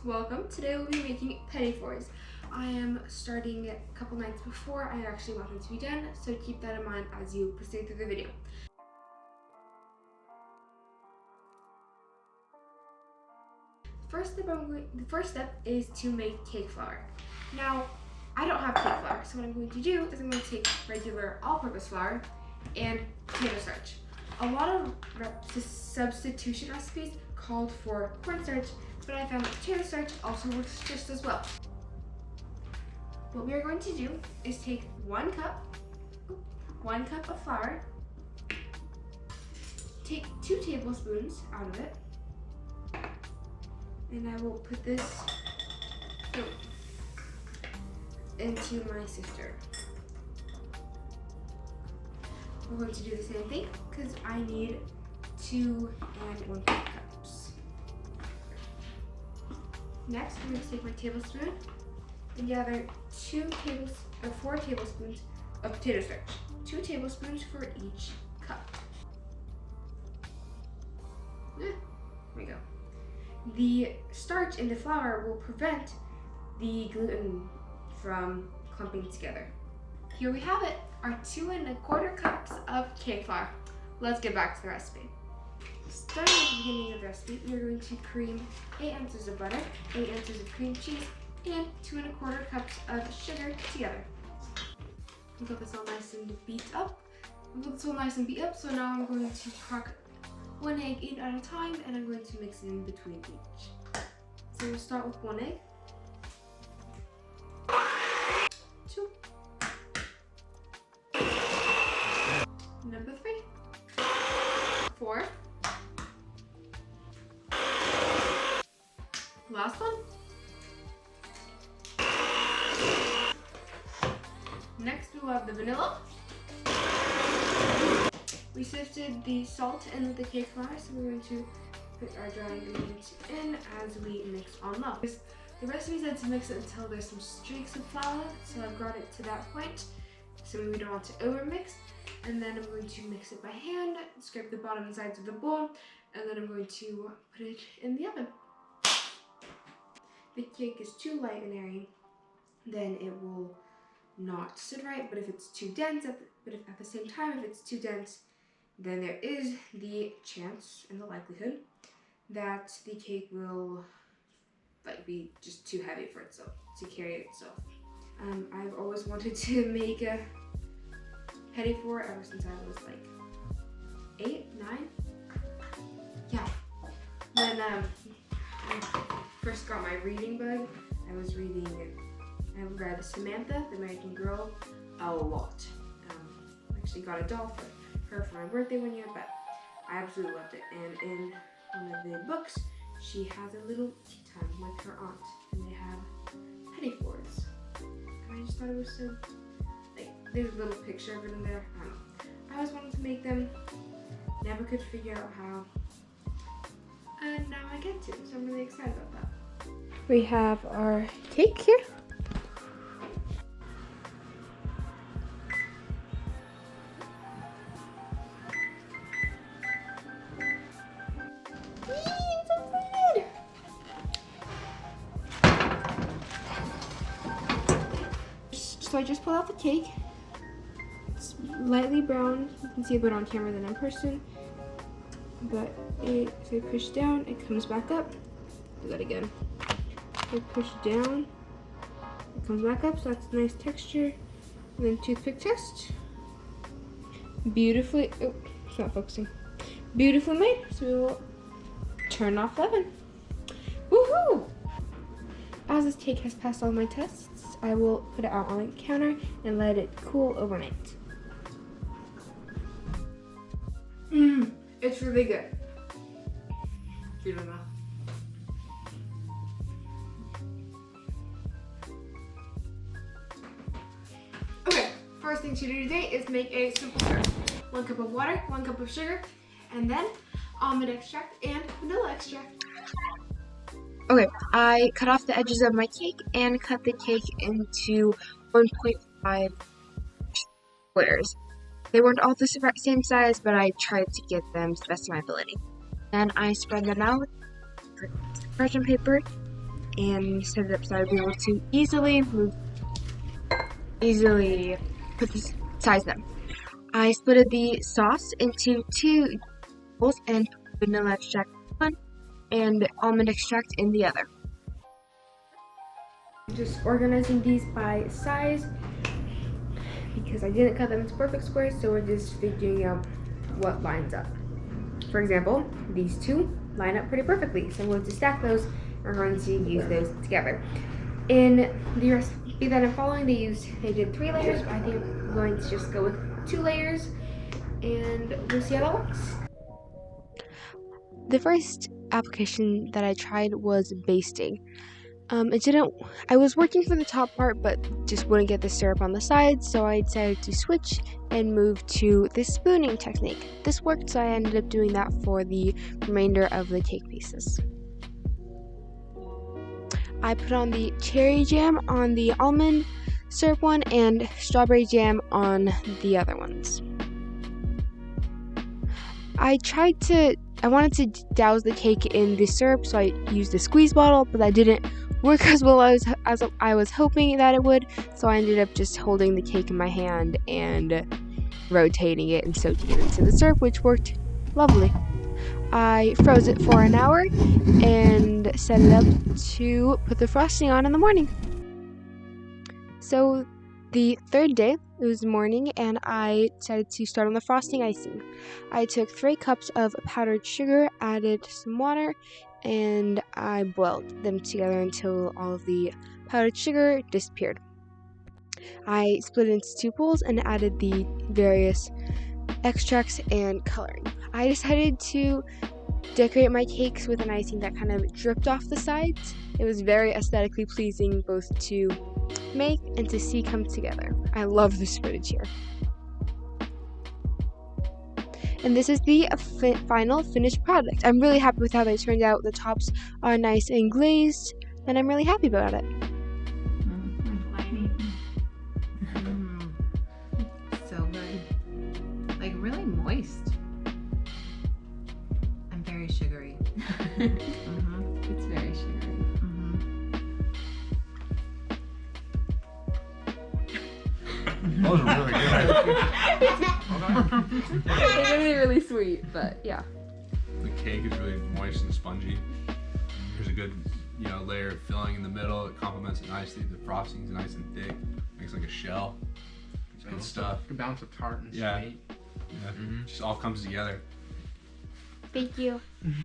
welcome. Today we'll be making Petit fours. I am starting a couple nights before I actually want them to be done, so keep that in mind as you proceed through the video. The first step is to make cake flour. Now, I don't have cake flour, so what I'm going to do is I'm going to take regular all-purpose flour and potato starch. A lot of substitution recipes called for cornstarch, but I found that potato starch also works just as well. What we are going to do is take one cup of flour, take 2 tablespoons out of it, and I will put this into my sifter. We're going to do the same thing because I need 2 and 1/4 cups. Next, I'm going to take my tablespoon and gather 4 tablespoons of potato starch. 2 tablespoons for each cup. There we go. The starch in the flour will prevent the gluten from clumping together. Here we have it, our 2 1/4 cups of cake flour. Let's get back to the recipe. Starting at the beginning of the recipe, we are going to cream 8 ounces of butter, 8 ounces of cream cheese, and 2 1/4 cups of sugar together. We got this all nice and beat up. So now I'm going to crack 1 egg in at a time, and I'm going to mix it in between each. So we'll start with 1 egg. 2. Number 3. 4. Last one. Next we'll have the vanilla. We sifted the salt in the cake flour, so we're going to put our dry ingredients in as we mix on up. The recipe said to mix it until there's some streaks of flour, so I've got it to that point, so we don't want to overmix. And then I'm going to mix it by hand, scrape the bottom and sides of the bowl, and then I'm going to put it in the oven. If the cake is too light and airy, then it will not sit right, but if it's too dense, at the same time, if it's too dense, then there is the chance and the likelihood that the cake will be just too heavy for itself, to carry it itself. I've always wanted to make a Petit four ever since I was like 8, 9. Yeah. When I first got my reading bug, I read Samantha, the American Girl, a lot. I actually got a doll for her for my birthday one year, but I absolutely loved it. And in one of the books, she has a little tea time with her aunt, and they have Petit fours. And I just thought it was so, there's a little picture of it in there. I don't know. I always wanted to make them, never could figure out how, and now I get to, so I'm really excited about that. We have our cake here. So I just pulled out the cake. It's lightly brown. You can see it better on camera than in person. But if I push down, it comes back up. Do that again. If I push down, it comes back up. So that's a nice texture. And then toothpick test. Beautifully, oh, it's not focusing. Beautifully made. So we will turn off the oven. Woohoo! As this cake has passed all my tests, I will put it out on the counter and let it cool overnight. It's really good. Feel it now. Okay, first thing to do today is make a simple syrup. 1 cup of water, 1 cup of sugar, and then almond extract and vanilla extract. Okay, I cut off the edges of my cake and cut the cake into 1.5 squares. They weren't all the same size, but I tried to get them to the best of my ability. Then I spread them out with parchment paper and set it up so I'd be able to easily put size them. I split the sauce into 2 bowls and put vanilla extract in one and almond extract in the other. Just organizing these by size because I didn't cut them into perfect squares, so we're just figuring out what lines up. For example, these 2 line up pretty perfectly, so I'm going to stack those and we're going to use those together. In the recipe that I'm following, they did 3 layers, but I think I'm going to just go with 2 layers and we'll see how that works. The first application that I tried was basting. I was working for the top part, but just wouldn't get the syrup on the sides, so I decided to switch and move to the spooning technique. This worked, so I ended up doing that for the remainder of the cake pieces. I put on the cherry jam on the almond syrup one and strawberry jam on the other ones. I wanted to douse the cake in the syrup, so I used the squeeze bottle, but that didn't work as well as I was hoping that it would, so I ended up just holding the cake in my hand and rotating it and soaking it into the syrup, which worked lovely. I froze it for an hour and set it up to put the frosting on in the morning. So the third day, it was morning, and I decided to start on the frosting icing. I took 3 cups of powdered sugar, added some water, and I boiled them together until all of the powdered sugar disappeared. I split it into 2 bowls and added the various extracts and coloring. I decided to decorate my cakes with an icing that kind of dripped off the sides. It was very aesthetically pleasing both to make and to see come together. I love this footage here. And this is the final finished product. I'm really happy with how they turned out. The tops are nice and glazed, and I'm really happy about it. So good. Like really moist. And very sugary. It's very sugary. Those are really good. They're gonna be really sweet, but yeah. The cake is really moist and spongy. There's a good, layer of filling in the middle. It complements it nicely. The frosting's nice and thick. Makes like a shell. It's good stuff. A balance of tart and sweet. Yeah. Just all comes together. Thank you.